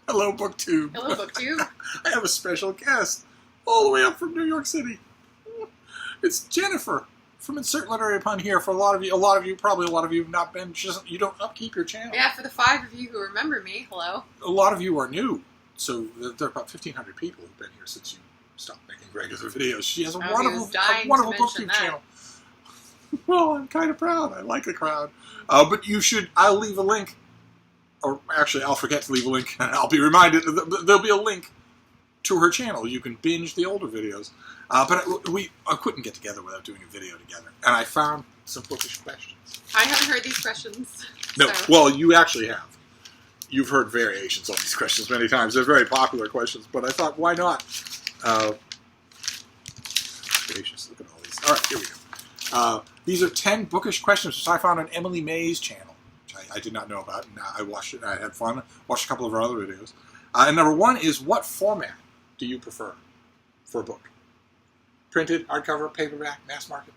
Hello, BookTube. Hello, BookTube. I have a special guest all the way up from New York City. It's Jennifer from Insert Literary Pun here. For a lot of you have not been. You don't upkeep your channel. Yeah, for the 5 of you who remember me, hello. A lot of you are new, so there are about 1,500 people who've been here since you stopped making regular videos. She has a wonderful BookTube channel. Well, I'm kind of proud. I like the crowd. But you should. I'll leave a link. Or actually, I'll forget to leave a link, and I'll be reminded. There'll be a link to her channel. You can binge the older videos. But I couldn't get together without doing a video together. And I found some bookish questions. I haven't heard these questions. No, so. Well, you actually have. You've heard variations on these questions many times. They're very popular questions, but I thought, why not? Gracious, look at all these. All right, here we go. These are 10 bookish questions, which I found on Emily May's channel, which I did not know about, and I watched it, and I had fun. Watched a couple of her other videos. And number 1 is, what format do you prefer for a book? Printed, hardcover, paperback, mass market,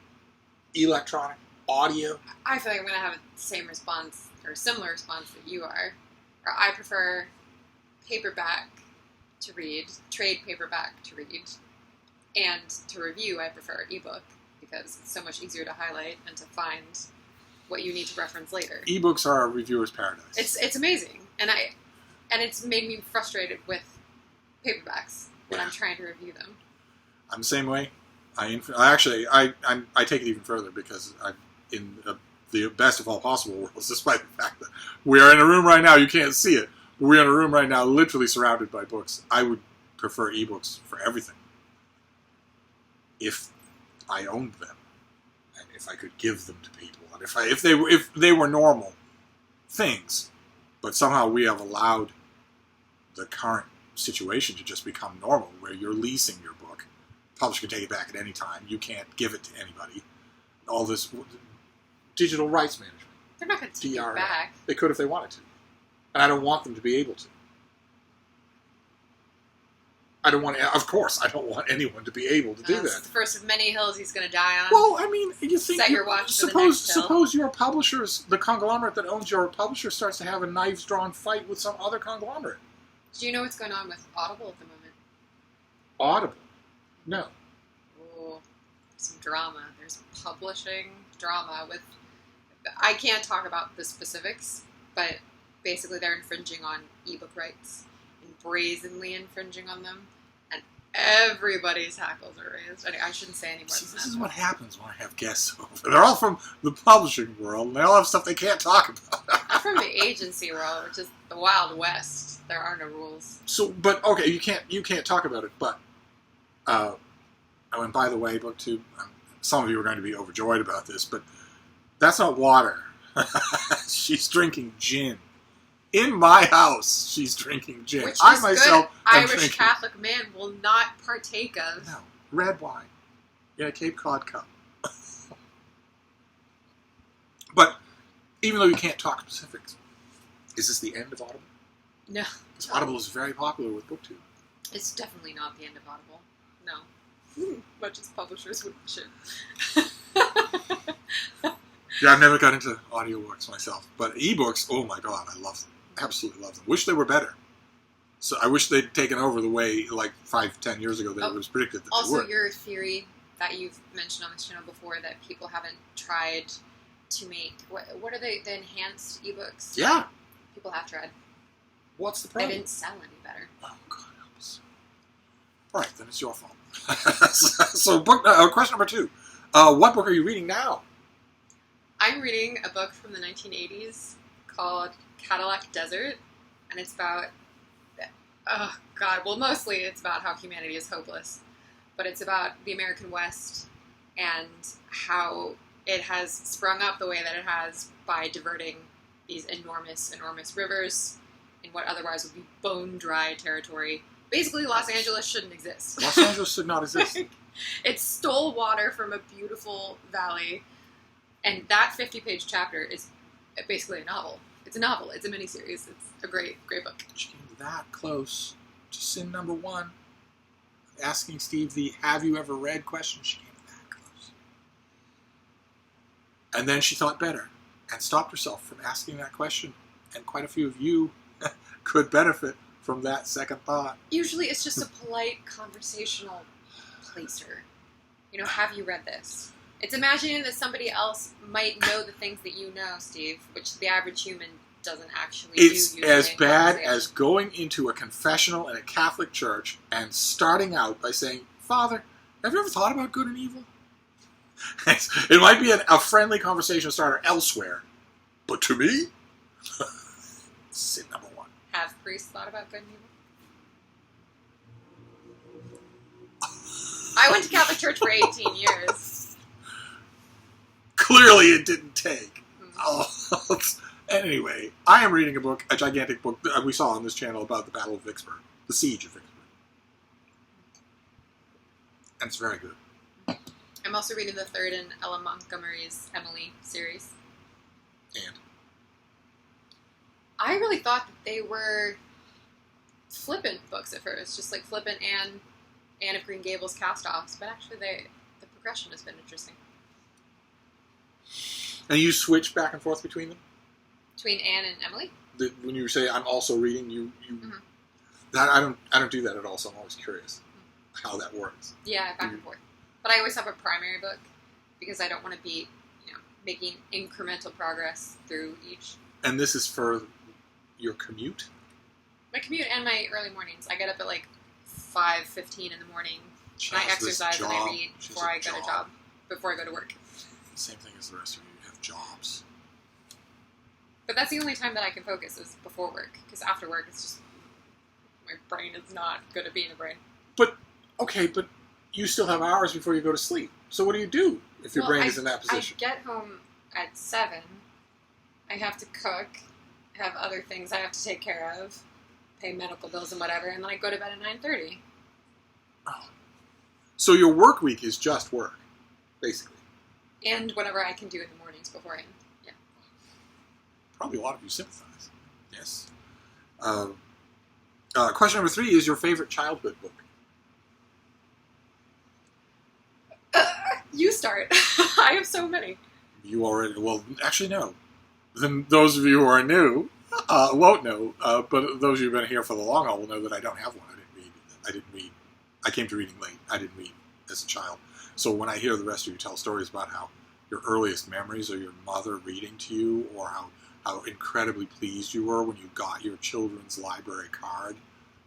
electronic, audio? I feel like I'm going to have the same response, or similar response that you are. Or I prefer paperback to read, trade paperback to read, and to review I prefer ebook, because it's so much easier to highlight and to find what you need to reference later. Ebooks are a reviewer's paradise. It's amazing, and it's made me frustrated with paperbacks when I'm trying to review them. I'm the same way. I take it even further, because I'm in the best of all possible worlds, despite the fact that we are in a room right now, you can't see it. We're in a room right now literally surrounded by books. I would prefer ebooks for everything, if I owned them, and if I could give them to people, and if they were normal things. But somehow we have allowed the current situation to just become normal, where you're leasing your book. The publisher can take it back at any time. You can't give it to anybody. All this digital rights management. They're not going to take it back. They could if they wanted to. And I don't want them to be able to. Of course, I don't want anyone to be able to do that. It's the first of many hills he's going to die on. Well, I mean, you think... Set your watch for the next hill. Suppose your publishers, the conglomerate that owns your publisher, starts to have a knives-drawn fight with some other conglomerate. Do you know what's going on with Audible at the moment? Audible? No. Oh, some drama. There's publishing drama with... I can't talk about the specifics, but basically they're infringing on ebook rights. Brazenly infringing on them, and everybody's hackles are raised. I shouldn't say any more than that. This is what happens when I have guests over. They're all from the publishing world, and they all have stuff they can't talk about. I'm from the agency world, which is the Wild West. There are no rules. So, but okay, you can't talk about it. But and by the way, BookTube, some of you are going to be overjoyed about this, but that's not water. She's drinking gin. In my house, she's drinking gin. Which I myself am Irish drinking. Catholic man will not partake of. No, red wine in a Cape Cod cup. But even though you can't talk specifics, is this the end of Audible? No. Because Audible is very popular with BookTube. It's definitely not the end of Audible. No. Much as publishers would shit. Yeah, I've never got into audiobooks myself, but ebooks, oh my god, I love them. Absolutely love them. Wish they were better. So I wish they'd taken over the way, like 5-10 years ago, that it was predicted that they would. Also, your theory that you've mentioned on this channel before, that people haven't tried to make, what are they, the enhanced ebooks? Yeah. People have tried. What's the problem? They didn't sell any better. Oh, God help us. All right, then it's your fault. So, question number 2. What book are you reading now? I'm reading a book from the 1980s called Cadillac Desert, and it's about, oh god, well mostly it's about how humanity is hopeless, but it's about the American West and how it has sprung up the way that it has by diverting these enormous, enormous rivers in what otherwise would be bone-dry territory. Basically, Los Angeles shouldn't exist. Los Angeles should not exist. It stole water from a beautiful valley. And that 50-page chapter is basically a novel. It's a novel. It's a miniseries. It's a great, great book. She came that close to sin number 1. Asking Steve the "Have you ever read?" question. She came that close. And then she thought better and stopped herself from asking that question. And quite a few of you could benefit from that second thought. Usually it's just a polite conversational placer. Have you read this? It's imagining that somebody else might know the things that you know, Steve, which the average human doesn't actually do. It's as bad as going into a confessional in a Catholic church and starting out by saying, Father, have you ever thought about good and evil? It might be a friendly conversation starter elsewhere, but to me, sin number one. Have priests thought about good and evil? I went to Catholic church for 18 years. Clearly it didn't take. Oh. Anyway, I am reading a gigantic book that we saw on this channel about the Battle of Vicksburg, the Siege of Vicksburg. And it's very good. I'm also reading the third in Ella Montgomery's Emily series. And? I really thought that they were flippant books at first, just like flippant and Anne of Green Gables cast-offs, but actually the progression has been interesting. And you switch back and forth between them? Between Anne and Emily? When you say I'm also reading, you mm-hmm. I don't do that at all, so I'm always curious how that works. Yeah, back and forth. But I always have a primary book because I don't want to be, making incremental progress through each. And this is for your commute? My commute and my early mornings. I get up at like 5:15 in the morning. And I exercise and I read before I go to work. Same thing as the rest of you. You have jobs. But that's the only time that I can focus is before work. Because after work, it's just my brain is not good at being a brain. But you still have hours before you go to sleep. So what do you do if your brain is in that position? I get home at 7. I have to cook, have other things I have to take care of, pay medical bills and whatever, and then I go to bed at 9:30. Oh. So your work week is just work, basically. And whatever I can do in the mornings beforehand. Yeah. Probably a lot of you sympathize. Yes. Question number 3 is your favorite childhood book. You start. I have so many. You already... Well, actually, no. Then those of you who are new won't know, but those of you who have been here for the long haul will know that I don't have one. I didn't read. I came to reading late. I didn't read as a child. So when I hear the rest of you tell stories about how your earliest memories are your mother reading to you, or how incredibly pleased you were when you got your children's library card,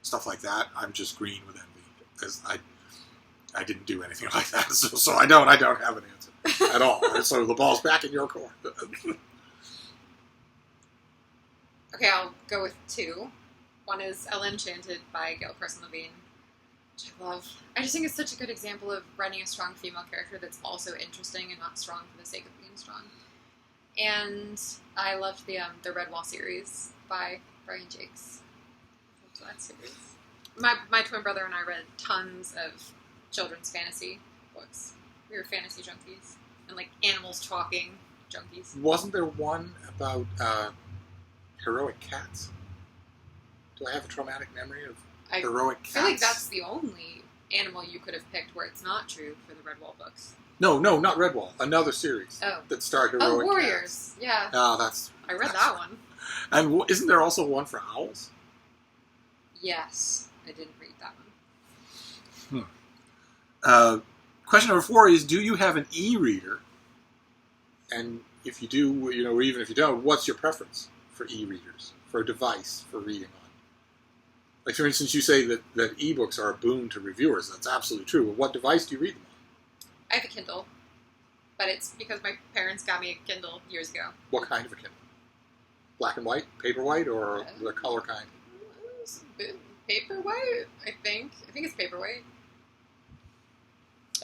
stuff like that, I'm just green with envy. Because I didn't do anything like that. So I don't have an answer at all. So the ball's back in your court. Okay, I'll go with 2. One is Ella Enchanted by Gail Carson Levine, which I love. I just think it's such a good example of writing a strong female character that's also interesting and not strong for the sake of being strong. And I loved the Redwall series by Brian Jakes. I loved that series. My twin brother and I read tons of children's fantasy books. We were fantasy junkies. And like animals talking junkies. Wasn't there one about heroic cats? Do I have a traumatic memory of heroic cats? I feel like that's the only animal you could have picked where it's not true for the Redwall books. No, not Redwall. Another series that starred heroic cats. Warriors. Yeah. I read that one. And isn't there also one for owls? Yes. I didn't read that one. Question number 4 is, do you have an e-reader? And if you do, or even if you don't, what's your preference for e-readers, for a device for reading on? Like, for instance, you say that ebooks are a boon to reviewers. That's absolutely true. But what device do you read them on? I have a Kindle, but it's because my parents got me a Kindle years ago. What kind of a Kindle? Black and white, paperwhite, or the color kind? Paperwhite, I think. I think it's paperwhite.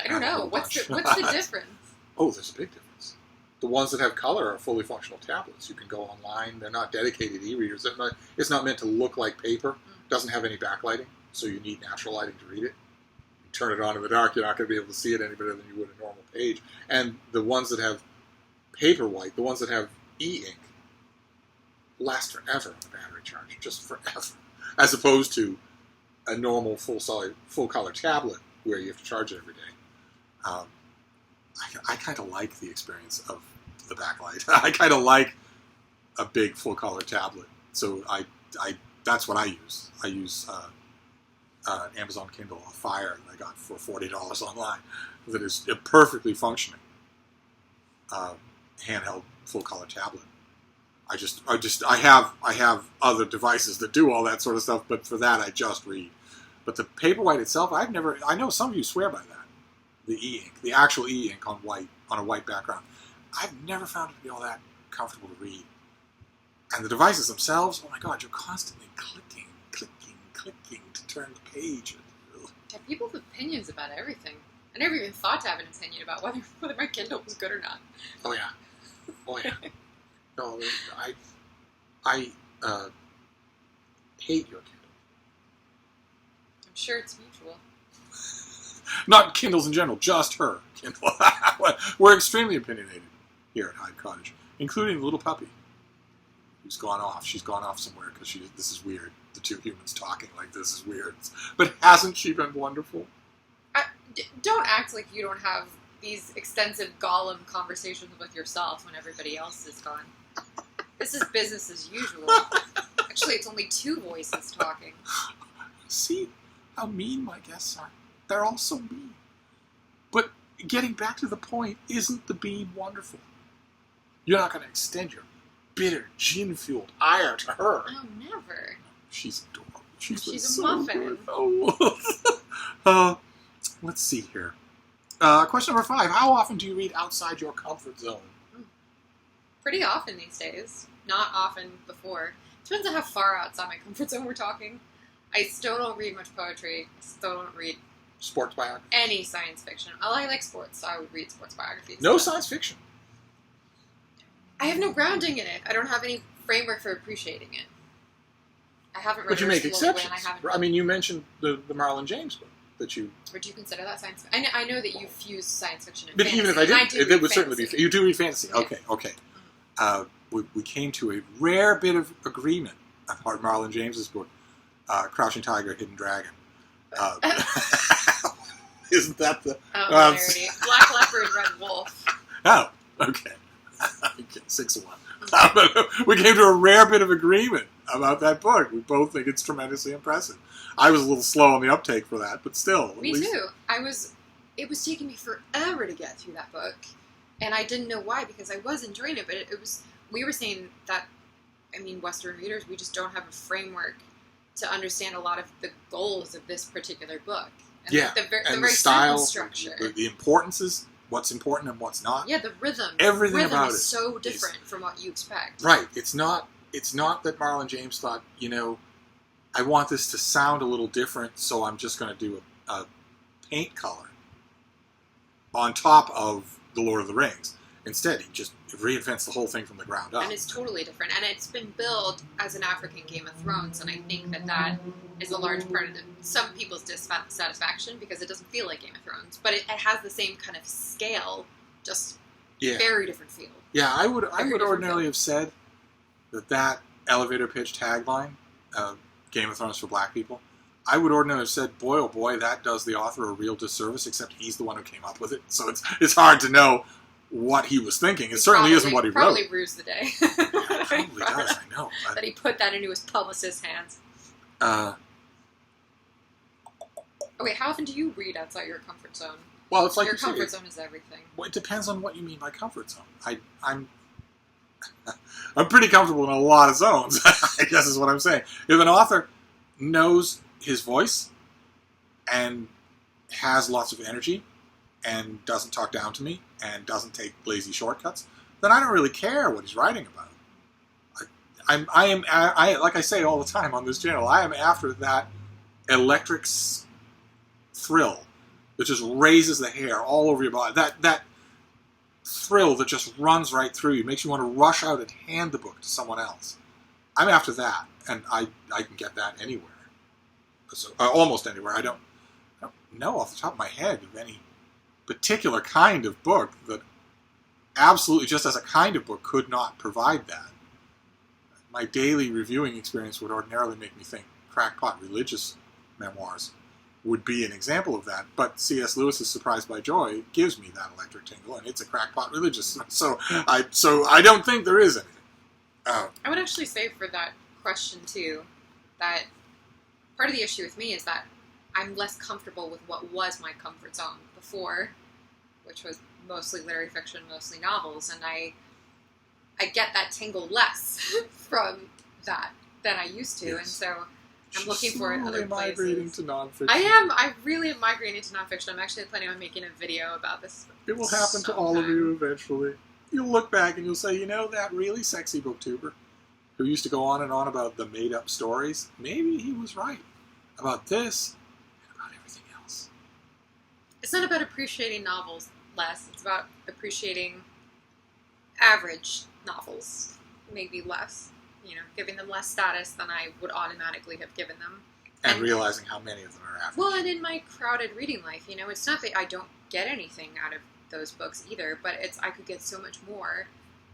I don't know. What's the difference? Oh, there's a big difference. The ones that have color are fully functional tablets. You can go online. They're not dedicated e-readers. It's not meant to look like paper. It doesn't have any backlighting, so you need natural lighting to read it. You turn it on in the dark, you're not going to be able to see it any better than you would a normal page. And the ones that have paperwhite, the ones that have e-ink, last forever on a battery charge, just forever. As opposed to a normal full-color tablet where you have to charge it every day. I kind of like the experience of the backlight. I kind of like a big full-color tablet. So I That's what I use. I use an Amazon Kindle Fire that I got for $40 online that is a perfectly functioning handheld full-color tablet. I have other devices that do all that sort of stuff, but for that I just read. But the Paperwhite itself, I know some of you swear by that. The e-ink, the actual e-ink on a white background. I've never found it to be all that comfortable to read. And the devices themselves, oh my God, you're constantly clicking to turn the page. Yeah, people have opinions about everything. I never even thought to have an opinion about whether my Kindle was good or not. Oh yeah. No, I hate your Kindle. I'm sure it's mutual. Not Kindles in general, just her Kindle. We're extremely opinionated here at Hyde Cottage, including the little puppy who's gone off. She's gone off somewhere because this is weird. The two humans talking like this is weird. But hasn't she been wonderful? Don't act like you don't have these extensive Gollum conversations with yourself when everybody else is gone. This is business as usual. Actually, it's only two voices talking. See how mean my guests are. They're all so mean. But getting back to the point, isn't the bean wonderful? You're not going to extend your bitter, gin-fueled ire to her. Oh, never. She's adorable. She's a so muffin. Good. Oh. Let's see here. Question number 5. How often do you read outside your comfort zone? Pretty often these days. Not often before. Depends on how far outside my comfort zone we're talking. I still don't read much poetry. I still don't read sports biography. Any science fiction. I like sports, so I would read sports biographies. No science fiction. I have no grounding in it. I don't have any framework for appreciating it. I haven't read. But you make exceptions. I mean, you mentioned the Marlon James book that you. Would you consider that science? I know that you fuse science fiction and but fantasy. Even if I did, it would certainly be. You do read fantasy. Yeah. Okay. We came to a rare bit of agreement about Marlon James's book, Crouching Tiger, Hidden Dragon. Isn't that the... Oh, Black Leopard, Red Wolf. Oh, okay. 6 of 1. We came to a rare bit of agreement about that book. We both think it's tremendously impressive. I was a little slow on the uptake for that, but still. Me too. It was taking me forever to get through that book, and I didn't know why, because I was enjoying it, but it was... We were saying that, Western readers, we just don't have a framework to understand a lot of the goals of this particular book. And the very style, structure. The importances, what's important and what's not. Yeah, the rhythm. Everything rhythm about is so different from what you expect. Right. It's not that Marlon James thought, I want this to sound a little different, so I'm just going to do a paint color on top of The Lord of the Rings. Instead, he just reinvents the whole thing from the ground up. And it's totally different. And it's been billed as an African Game of Thrones, and I think that is a large part of some people's dissatisfaction, because it doesn't feel like Game of Thrones. But it has the same kind of scale, just very different feel. Yeah, I would ordinarily have said that elevator pitch tagline, Game of Thrones for Black people, I would ordinarily have said, boy, oh boy, that does the author a real disservice, except he's the one who came up with it. So it's hard to know what he was thinking. It certainly isn't what he wrote. Probably rues the day. Probably does, I know. That he put that into his publicist's hands. Okay, how often do you read outside your comfort zone? Well, it's like your comfort zone is everything. Well, it depends on what you mean by comfort zone. I'm pretty comfortable in a lot of zones, I guess is what I'm saying. If an author knows his voice and has lots of energy and doesn't talk down to me and doesn't take lazy shortcuts, then I don't really care what he's writing about. I am like I say all the time on this channel, I am after that electric thrill that just raises the hair all over your body. That thrill that just runs right through you, makes you want to rush out and hand the book to someone else. I'm after that, and I can get that anywhere. So, almost anywhere. I don't know off the top of my head of any particular kind of book that absolutely, just as a kind of book, could not provide that. My daily reviewing experience would ordinarily make me think crackpot religious memoirs would be an example of that, but C.S. Lewis's Surprised by Joy gives me that electric tingle, and it's a crackpot religious. So I don't think there is anything. I would actually say for that question too, that part of the issue with me is that I'm less comfortable with what was my comfort zone before, which was mostly literary fiction, mostly novels, and I get that tingle less from that than I used to, and so I'm looking for it other places. Migrating to nonfiction. I really am migrating to nonfiction. I'm actually planning on making a video about this. It will happen to all of you eventually. You'll look back and you'll say, you know, that really sexy booktuber who used to go on and on about the made-up stories, maybe he was right about this and about everything else. It's not about appreciating novels less. It's about appreciating average novels, maybe less. You know, giving them less status than I would automatically have given them. And realizing how many of them are average. Well, and in my crowded reading life, you know, it's not that I don't get anything out of those books either, but I could get so much more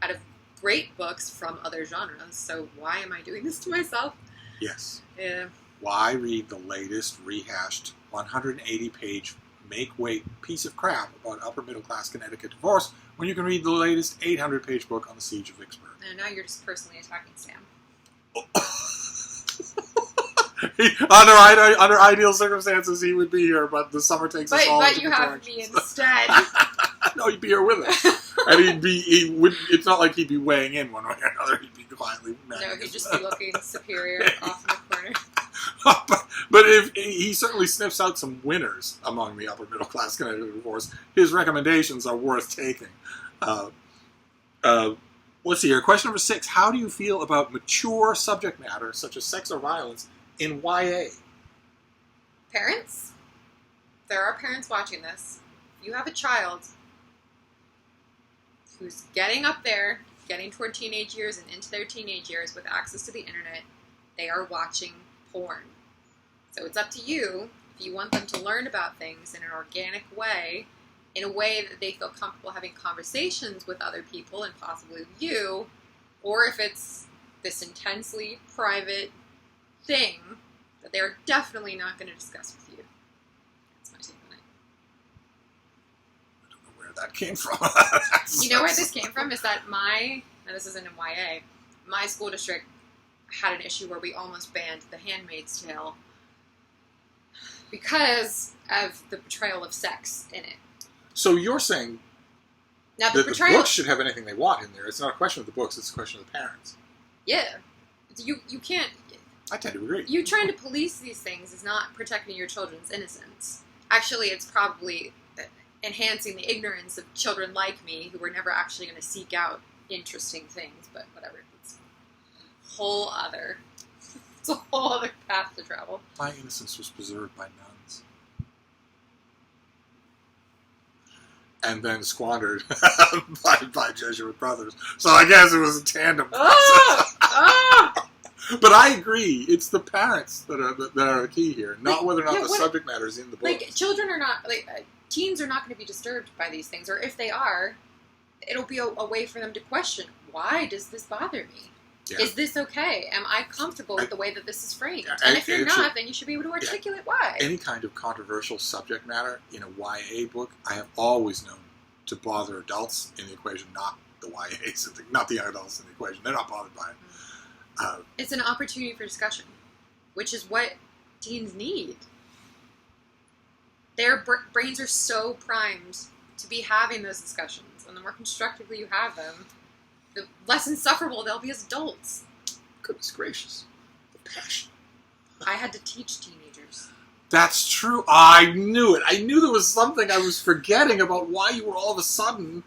out of great books from other genres, so why am I doing this to myself? Yes. Yeah. Why read the latest rehashed 180-page make-weight piece of crap about upper-middle-class Connecticut divorce when you can read the latest 800-page book on the Siege of Vicksburg? And now you're just personally attacking Sam. Under ideal circumstances, he would be here, but the summer takes us all. But you have me instead. No, he'd be here with us, and it's not like he'd be weighing in one way or another. He'd be quietly. No, he'd just be looking superior off in the corner. But if he certainly sniffs out some winners among the upper middle class Connecticut divorce, his recommendations are worth taking. Let's see here. Question number 6. How do you feel about mature subject matter, such as sex or violence, in YA? Parents? There are parents watching this. If you have a child who's getting up there, getting toward teenage years and into their teenage years with access to the internet, they are watching porn. So it's up to you if you want them to learn about things in an organic way, in a way that they feel comfortable having conversations with other people and possibly with you, or if it's this intensely private thing that they're definitely not going to discuss with you. That's my take on it. I don't know where that came from. You know where this came from? Is that now this isn't in YA, my school district had an issue where we almost banned The Handmaid's Tale because of the portrayal of sex in it. So you're saying now that the books should have anything they want in there. It's not a question of the books, it's a question of the parents. Yeah. You can't... I tend to agree. You trying to police these things is not protecting your children's innocence. Actually, it's probably enhancing the ignorance of children like me who were never actually going to seek out interesting things, but whatever. It's a whole other path to travel. My innocence was preserved by nuns. And then squandered by Jesuit brothers. So I guess it was a tandem process. But I agree. It's the parents that are the key here, not whether or not the subject matter is in the book. Like, children are not, teens are not going to be disturbed by these things, or if they are, it'll be a way for them to question, why does this bother me? Yeah. Is this okay? Am I comfortable with the way that this is framed? And if you're not, then you should be able to articulate why. Any kind of controversial subject matter in a YA book, I have always known to bother adults in the equation, not the YAs, not the young adults in the equation. They're not bothered by it. It's an opportunity for discussion, which is what teens need. Their brains are so primed to be having those discussions, and the more constructively you have them, the less insufferable they'll be as adults. Goodness gracious. The passion. I had to teach teenagers. That's true. I knew it. I knew there was something I was forgetting about why you were all of a sudden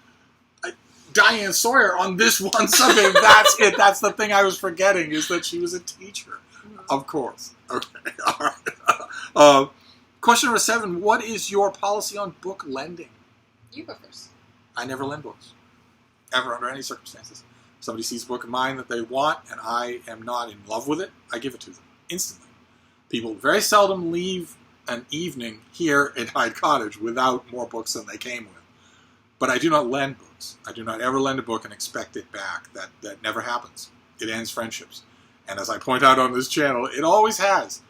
Diane Sawyer on this one subject. That's it. That's the thing I was forgetting, is that she was a teacher. Mm-hmm. Of course. Okay. All right. Question number 7. What is your policy on book lending? You go first. I never lend books. Ever, under any circumstances. Somebody sees a book of mine that they want, and I am not in love with it, I give it to them. Instantly. People very seldom leave an evening here at Hyde Cottage without more books than they came with. But I do not lend books. I do not ever lend a book and expect it back. That never happens. It ends friendships. And as I point out on this channel, it always has.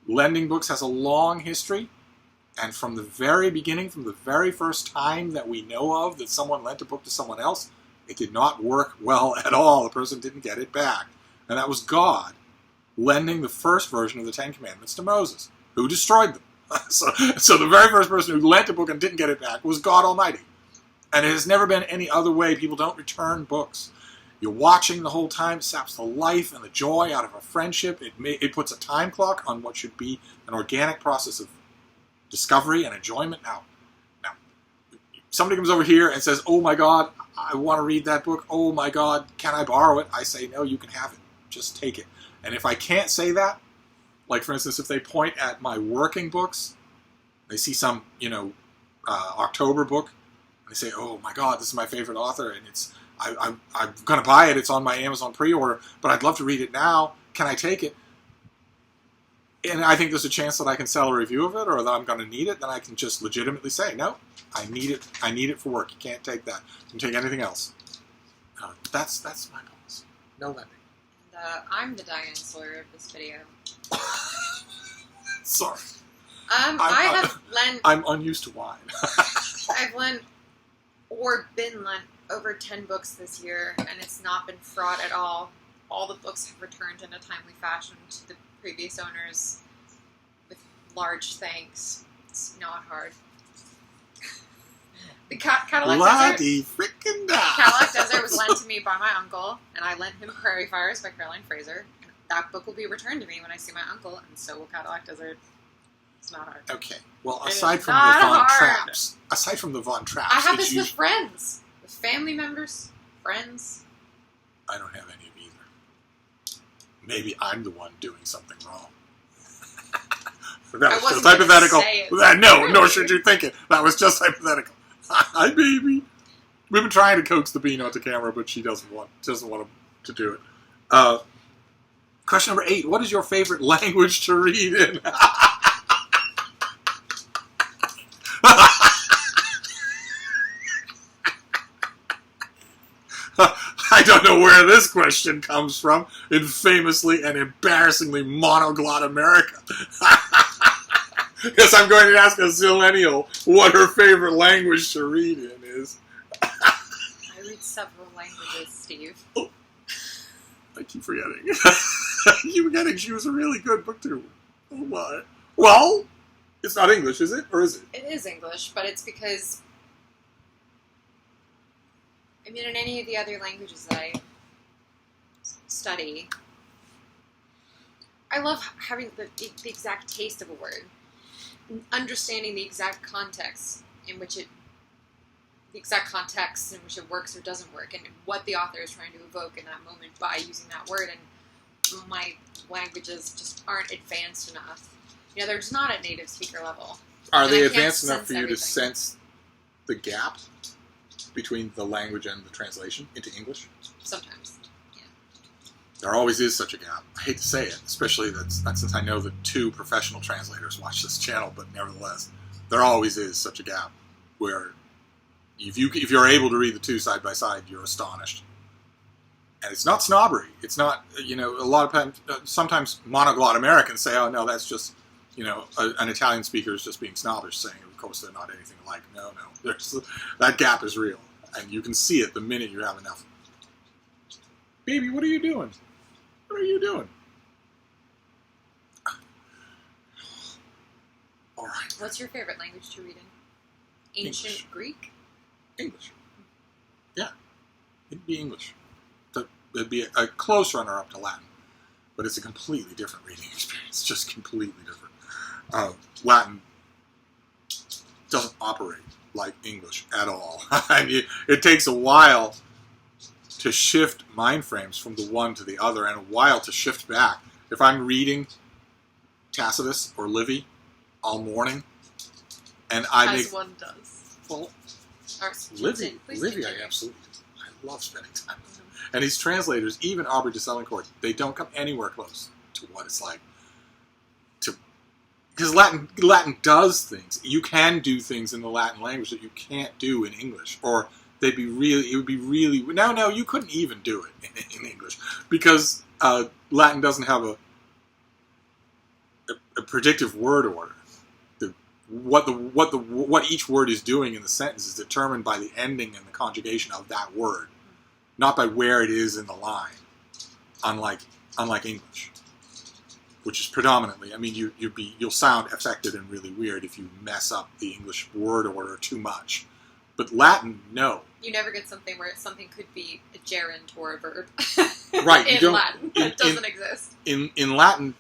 Lending books has a long history. And from the very beginning, from the very first time that we know of that someone lent a book to someone else, it did not work well at all. The person didn't get it back. And that was God lending the first version of the Ten Commandments to Moses, who destroyed them. So the very first person who lent a book and didn't get it back was God Almighty. And it has never been any other way. People don't return books. You're watching the whole time. It saps the life and the joy out of a friendship. It puts a time clock on what should be an organic process of discovery and enjoyment. Now, somebody comes over here and says, oh my God, I want to read that book. Oh my God, can I borrow it? I say, no, you can have it. Just take it. And if I can't say that, like for instance, if they point at my working books, they see some, October book, and they say, oh my God, this is my favorite author, and I'm going to buy it. It's on my Amazon pre-order, but I'd love to read it now. Can I take it? And I think there's a chance that I can sell a review of it, or that I'm going to need it. Then I can just legitimately say, no, I need it. I need it for work. You can't take that. You can take anything else. That's my policy. No lending. And I'm the Diane Sawyer of this video. Sorry. I have lent. I'm unused to wine. I've lent or been lent over 10 books this year, and it's not been fraught at all. All the books have returned in a timely fashion to the previous owners with large thanks. It's not hard. The Cadillac Desert was lent to me by my uncle, and I lent him Prairie Fires by Caroline Fraser. And that book will be returned to me when I see my uncle, and so will Cadillac Desert. It's not hard. Okay. Well, aside from the Von Trapps, I have this with friends, with family members, friends. I don't have any of either. Maybe I'm the one doing something wrong. That was just hypothetical. No, nor should you think it. That was just hypothetical. Hi, baby. We've been trying to coax the bean onto camera, but she doesn't want to do it. Question number 8. What is your favorite language to read in? I don't know where this question comes from in famously and embarrassingly monoglot America. Because I'm going to ask a zillennial what her favorite language to read in is. I read several languages, Steve. Oh, I keep forgetting. You forgetting she was a really good booktuber. Oh my. Well, it's not English, is it? Or is it? It is English, but it's because... in any of the other languages that I study, I love having the exact taste of a word. Understanding the exact context in which it works or doesn't work, and what the author is trying to evoke in that moment by using that word. And my languages just aren't advanced enough. They're just not at native speaker level. Are they advanced enough for you to sense the gap between the language and the translation into English? Sometimes. There always is such a gap. I hate to say it, especially that since I know that 2 professional translators watch this channel, but nevertheless, there always is such a gap where if you're able to read the 2 side by side, you're astonished. And it's not snobbery. It's not, a lot of times, sometimes monoglot Americans say, oh no, that's just, an Italian speaker is just being snobbish, saying, of course, they're not anything alike. No, that gap is real. And you can see it the minute you have enough. Baby, what are you doing? What are you doing? All right. What's your favorite language to read in? Ancient English. Greek? English. Yeah. It'd be English. It'd be a close runner-up to Latin. But it's a completely different reading experience. Just completely different. Latin doesn't operate like English at all. It takes a while to shift mind frames from the one to the other, and a while to shift back. If I'm reading Tacitus or Livy all morning, and one does. Well, Livy, I absolutely do. I love spending time with him. And these translators, even Aubrey de Selincourt, they don't come anywhere close to what it's like to... Because Latin does things. You can do things in the Latin language that you can't do in English, or... it would be really... No, you couldn't even do it in English. Because Latin doesn't have a predictive word order. What each word is doing in the sentence is determined by the ending and the conjugation of that word. Not by where it is in the line. Unlike English. which is predominantly, I mean, you'll sound affected and really weird if you mess up the English word order too much. But Latin, no. You never get something where something could be a gerund or a verb. Right. in Latin. It doesn't exist. In Latin,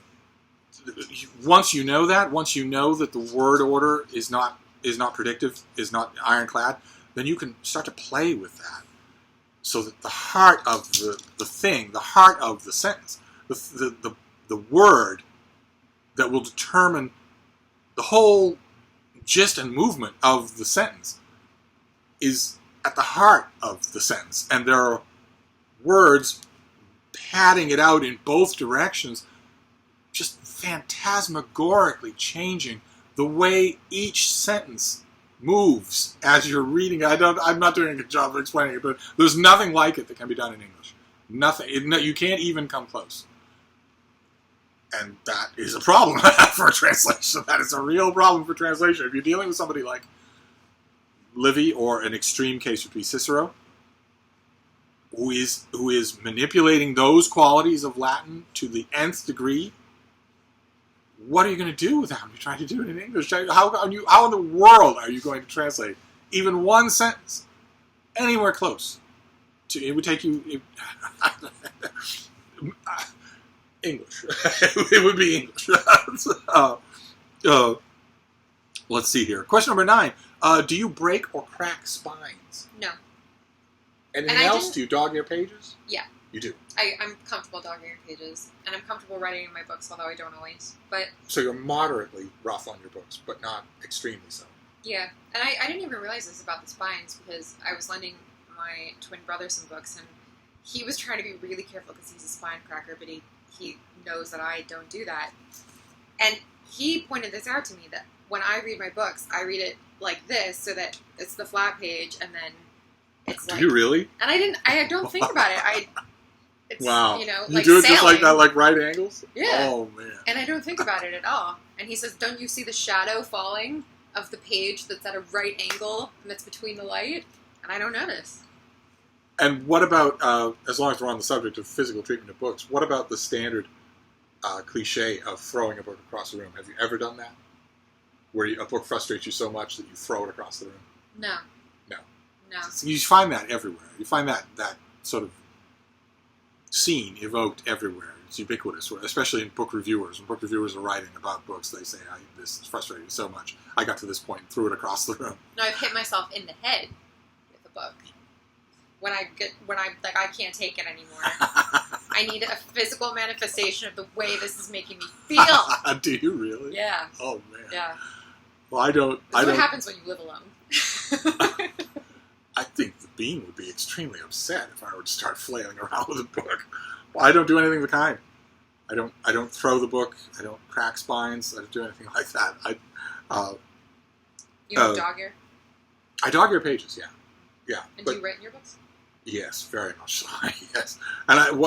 once you know that the word order is not predictive, is not ironclad, then you can start to play with that. So that the heart of the thing, the heart of the sentence, the word that will determine the whole gist and movement of the sentence is at the heart of the sentence. And there are words padding it out in both directions, just phantasmagorically changing the way each sentence moves as you're reading. I'm not doing a good job of explaining it, but there's nothing like it that can be done in English. Nothing. You can't even come close. And that is a problem for translation. That is a real problem for translation. If you're dealing with somebody like Livy, or an extreme case would be Cicero, who is manipulating those qualities of Latin to the nth degree, what are you going to do with that when you're trying to do it in English? How in the world are you going to translate even one sentence anywhere close? It would take you... English. It would be English. Let's see here. Question number 9. Do you break or crack spines? No. Anything else? Do you dog-ear pages? Yeah. You do? I'm comfortable dog-earing pages, and I'm comfortable writing in my books, although I don't always. But so you're moderately rough on your books, but not extremely so. Yeah, and I didn't even realize this about the spines, because I was lending my twin brother some books, and he was trying to be really careful because he's a spine cracker, but he knows that I don't do that. And he pointed this out to me, that when I read my books, I read it like this, so that it's the flat page, and then it's like... Do you really? And I don't think about it. It's, wow. You know, you like do it sailing. just like that, like right angles? Yeah. Oh, man. And I don't think about it at all. And he says, don't you see the shadow falling of the page that's at a right angle and that's between the light? And I don't notice. And what about, as long as we're on the subject of physical treatment of books, what about the standard cliche of throwing a book across the room? Have you ever done that? Where a book frustrates you so much that you throw it across the room? No. No. No. So you find that everywhere. You find that sort of scene evoked everywhere. It's ubiquitous, especially in book reviewers. When book reviewers are writing about books, they say, this is frustrating me so much. I got to this point and threw it across the room. No, I've hit myself in the head with a book. When I can't take it anymore. I need a physical manifestation of the way this is making me feel. Do you really? Yeah. Oh, man. Yeah. Well, I don't... That's what happens when you live alone. I think the Bean would be extremely upset if I were to start flailing around with a book. Well, I don't do anything of the kind. I don't throw the book. I don't crack spines. I don't do anything like that. You don't dog-ear? I dog-ear pages, yeah. Yeah. And do you write in your books? Yes, very much so. Yes. And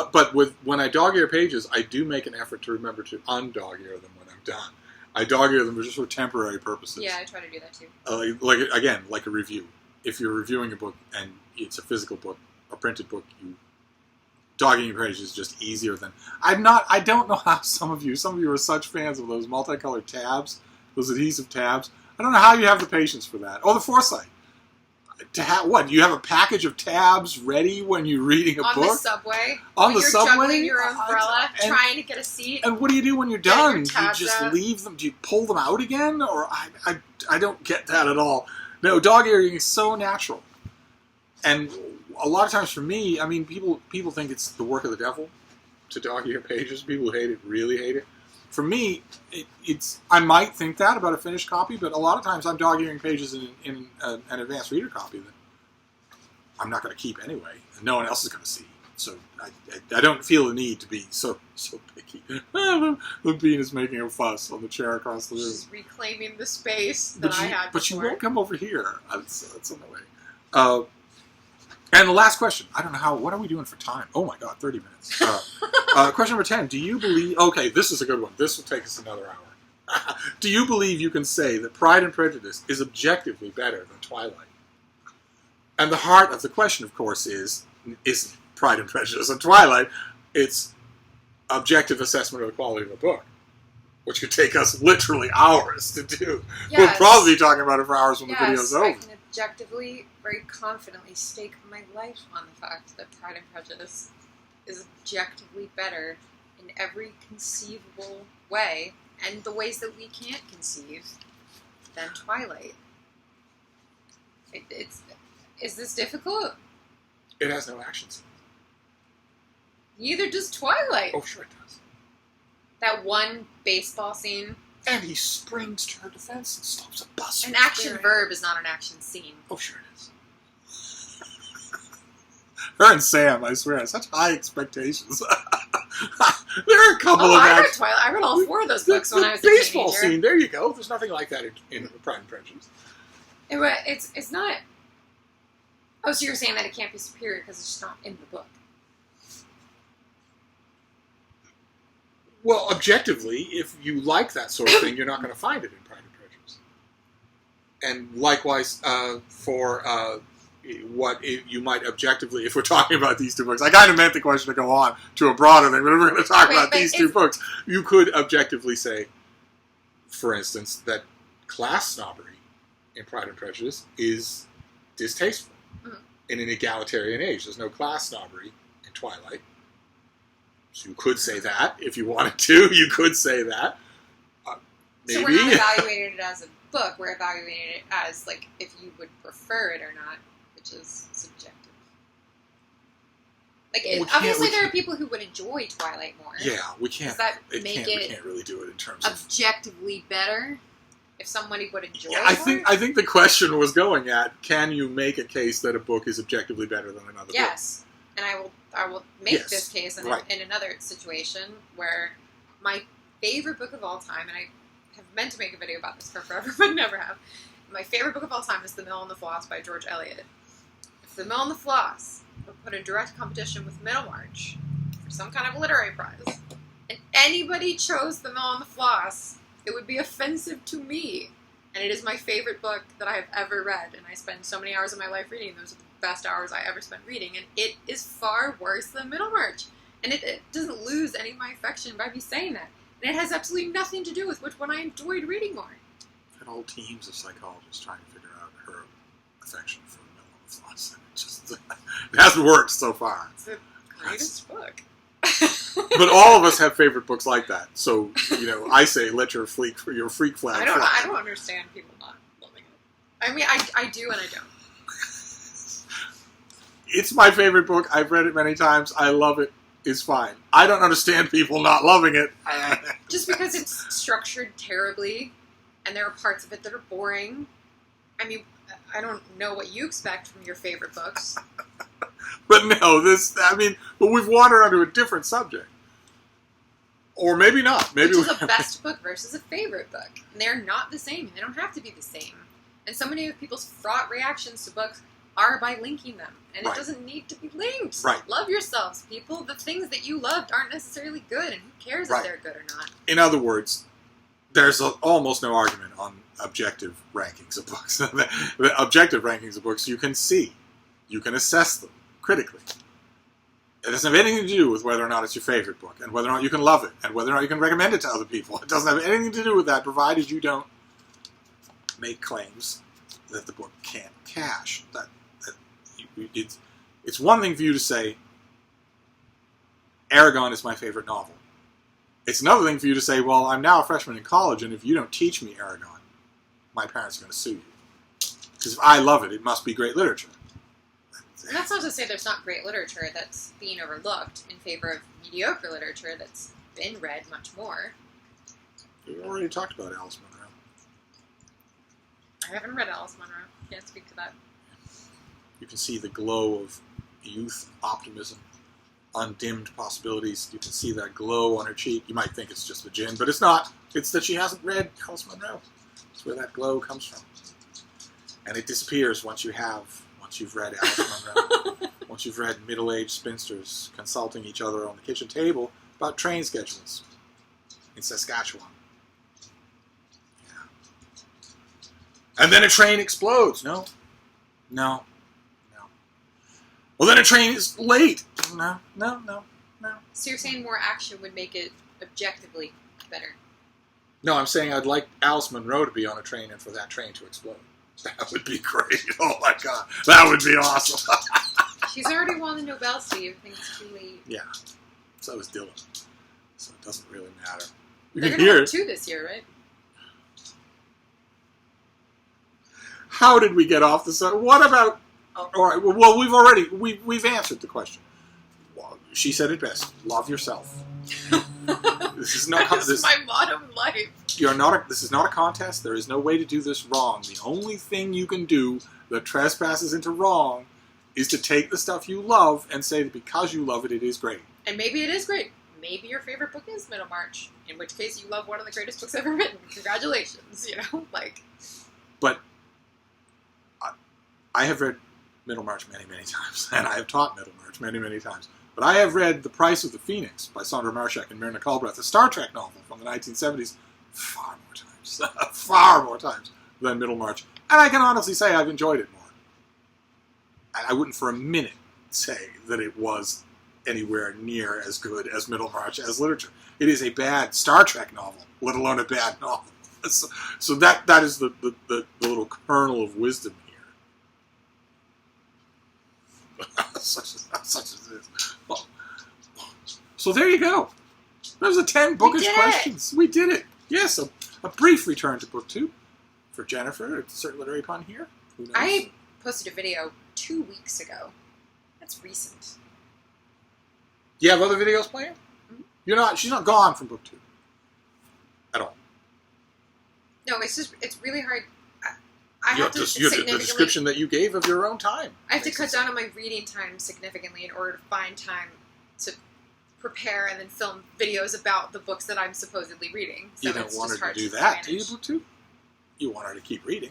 when I dog-ear pages, I do make an effort to remember to undog-ear them when I'm done. I dog-ear them just for temporary purposes. Yeah, I try to do that too. Like a review. If you're reviewing a book and it's a physical book, a printed book, dog-earing your pages is just easier than... I don't know how some of you are such fans of those multicolored tabs, those adhesive tabs. I don't know how you have the patience for that. Or the foresight. What? You have a package of tabs ready when you're reading a book? On the subway. On the subway? You're juggling your umbrella, trying to get a seat. And what do you do when you're done? Do you just out? leave them? Do you pull them out again? Or I don't get that at all. No, dog-earing is so natural. And a lot of times for me, I mean, people think it's the work of the devil to dog-ear pages. People who hate it really hate it. For me, I might think that about a finished copy, but a lot of times I'm dog-earing pages in an advanced reader copy that I'm not going to keep anyway, and no one else is going to see. So I don't feel the need to be so picky. The Bean is making a fuss on the chair across the room. She's reclaiming the space that I had before. But you won't come over here. That's annoying. And the last question. I don't know how... What are we doing for time? Oh my God, 30 minutes. Question number 10. Do you believe... Okay, this is a good one. This will take us another hour. Do you believe you can say that Pride and Prejudice is objectively better than Twilight? And the heart of the question, of course, is Pride and Prejudice and Twilight. It's objective assessment of the quality of a book. which could take us literally hours to do. Yes. We'll probably be talking about it for hours when the video's over. I can objectively, very confidently stake my life on the fact that Pride and Prejudice is objectively better in every conceivable way, and the ways that we can't conceive, than Twilight. Is this difficult? It has no action scenes. Neither does Twilight. Oh, sure it does. That one baseball scene. And he springs to her defense and stops a bus. An action verb is not an action scene. Oh, sure it is. Her and Sam, I swear, have such high expectations. There are a couple of I read Twilight. I read all 4 of those books when I was a teenager. Baseball scene, there you go. There's nothing like that in Pride and Prejudice. It's not... Oh, so you're saying that it can't be superior because it's just not in the book. Well, objectively, if you like that sort of thing, you're not going to find it in Pride and Prejudice. And likewise, for what you might objectively, if we're talking about these 2 books, I kind of meant the question to go on to a broader thing, but if we're going to talk about these 2 books, you could objectively say, for instance, that class snobbery in Pride and Prejudice is distasteful in an egalitarian age. There's no class snobbery in Twilight. So you could say that if you wanted to. You could say that. Maybe. So we're not evaluating it as a book. We're evaluating it as, like, if you would prefer it or not, which is subjective. Like, obviously there are people who would enjoy Twilight more. Yeah, we can't. We can't really do it in terms of objectively better. If somebody would enjoy it I think the question was going at, can you make a case that a book is objectively better than another book? Yes. And I will make this case in another situation where my favorite book of all time, and I have meant to make a video about this for forever, but never have. My favorite book of all time is The Mill and the Floss by George Eliot. If The Mill and the Floss were put in direct competition with Middlemarch for some kind of literary prize, and anybody chose The Mill and the Floss, it would be offensive to me. And it is my favorite book that I have ever read, and I spend so many hours of my life reading. Those are the best hours I ever spent reading, and it is far worse than Middlemarch. And it doesn't lose any of my affection by me saying that. And it has absolutely nothing to do with which one I enjoyed reading more. Had whole teams of psychologists trying to figure out her affection for The Mill and the Floss, and it hasn't worked so far. It's the greatest book. But all of us have favorite books like that. So, I say let your freak flag fly. I don't understand people not loving it. I mean, I do and I don't. It's my favorite book. I've read it many times. I love it. It's fine. I don't understand people not loving it. Just because it's structured terribly and there are parts of it that are boring. I mean, I don't know what you expect from your favorite books. But no, but we've wandered onto a different subject. Or maybe not. Maybe Which is a best book versus a favorite book. And they're not the same. They don't have to be the same. And so many of people's fraught reactions to books are by linking them. And it doesn't need to be linked. Right. Love yourselves, people. The things that you loved aren't necessarily good, and who cares if they're good or not? In other words, there's almost no argument on objective rankings of books. The objective rankings of books you can see. You can assess them critically. It doesn't have anything to do with whether or not it's your favorite book, and whether or not you can love it, and whether or not you can recommend it to other people. It doesn't have anything to do with that, provided you don't make claims that the book can't cash. It's one thing for you to say, Eragon is my favorite novel. It's another thing for you to say, well, I'm now a freshman in college, and if you don't teach me Eragon, my parents are going to sue you. Because if I love it, it must be great literature. And that's not to say there's not great literature that's being overlooked in favor of mediocre literature that's been read much more. We already talked about Alice Munro. I haven't read Alice Munro. Can't speak to that. You can see the glow of youth, optimism, undimmed possibilities. You can see that glow on her cheek. You might think it's just the gin, but it's not. It's that she hasn't read Alice Munro. That's where that glow comes from. And it disappears once you've read Alice Munro. Once you've read middle-aged spinsters consulting each other on the kitchen table about train schedules in Saskatchewan. Yeah. And then a train explodes. No. Well, then a train is late. No. So you're saying more action would make it objectively better? No, I'm saying I'd like Alice Munro to be on a train and for that train to explode. That would be great. Oh my God. That would be awesome. She's already won the Nobel, Steve. I think it's too late. Yeah. So is Dylan. So it doesn't really matter. They're going to have 2 this year, right? How did we get off the subject? What about... All right, well, we've answered the question. Well, she said it best. Love yourself. This is not... This is my motto in life. This is not a contest. There is no way to do this wrong. The only thing you can do that trespasses into wrong is to take the stuff you love and say that because you love it, it is great. And maybe it is great. Maybe your favorite book is Middlemarch, in which case you love one of the greatest books ever written. Congratulations, But I have read Middlemarch many, many times, and I have taught Middlemarch many, many times. But I have read The Price of the Phoenix by Sandra Marshak and Myrna Culbreth, a Star Trek novel from the 1970s, far more times than Middlemarch. And I can honestly say I've enjoyed it more. And I wouldn't for a minute say that it was anywhere near as good as Middlemarch as literature. It is a bad Star Trek novel, let alone a bad novel. So that is the little kernel of wisdom here. such as it is. Well, so there you go. Those are 10 bookish questions. We did it. Yes, a brief return to book 2 for Jennifer. Insert literary pun here. Who knows? I posted a video 2 weeks ago. That's recent. You have other videos planned? Mm-hmm. She's not gone from book 2 at all. No, it's really hard. The description that you gave of your own time. I have to cut down on my reading time significantly in order to find time to prepare and then film videos about the books that I'm supposedly reading. So you don't want her to do that, do you, book 2? You want her to keep reading.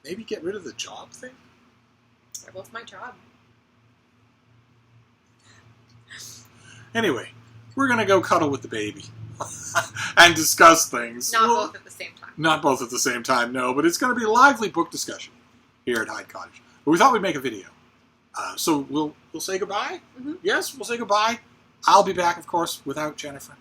Maybe get rid of the job thing? Well, it's my job. Anyway, we're going to go cuddle with the baby and discuss things. Not both at the same time. Not both at the same time, no. But it's going to be a lively book discussion here at Hyde Cottage. But we thought we'd make a video. So we'll say goodbye? Mm-hmm. Yes, we'll say goodbye. I'll be back, of course, without Jennifer.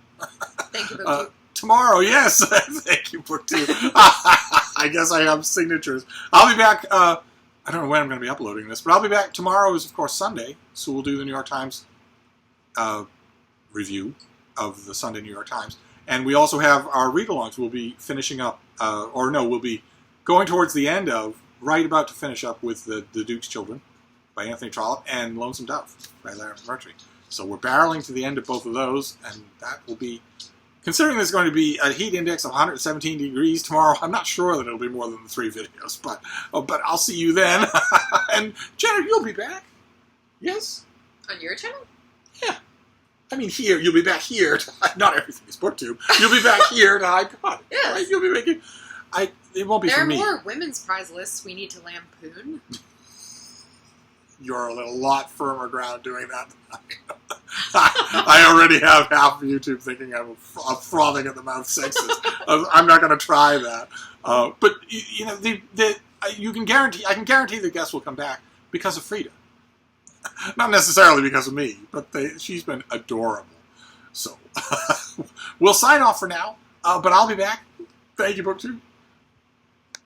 Thank you, Book 2. Tomorrow, yes. Thank you, Book 2. I guess I have signatures. I'll be back. I don't know when I'm going to be uploading this, but I'll be back. Tomorrow is, of course, Sunday. So we'll do the New York Times review of the Sunday New York Times. And we also have our read-alongs. We'll be finishing up, we'll be going towards the end of, right about to finish up with The Duke's Children by Anthony Trollope and Lonesome Dove by Larry Murtry. So we're barreling to the end of both of those, and that will be, considering there's going to be a heat index of 117 degrees tomorrow, I'm not sure that it'll be more than the 3 videos, but I'll see you then. And Jenna, you'll be back. Yes? On your channel? Yeah. I mean, here, you'll be back here. Not everything is BookTube. You'll be back here to Hyde Cottage. Yes. Right? You'll be making... It won't be for me. There are more women's prize lists we need to lampoon. You're on a lot firmer ground doing that. I already have half of YouTube thinking I'm frothing at the mouth sexist. I'm not going to try that. But you can guarantee. I can guarantee the guests will come back because of Frida. Not necessarily because of me, but she's been adorable. So we'll sign off for now. But I'll be back. Thank you, BookTube.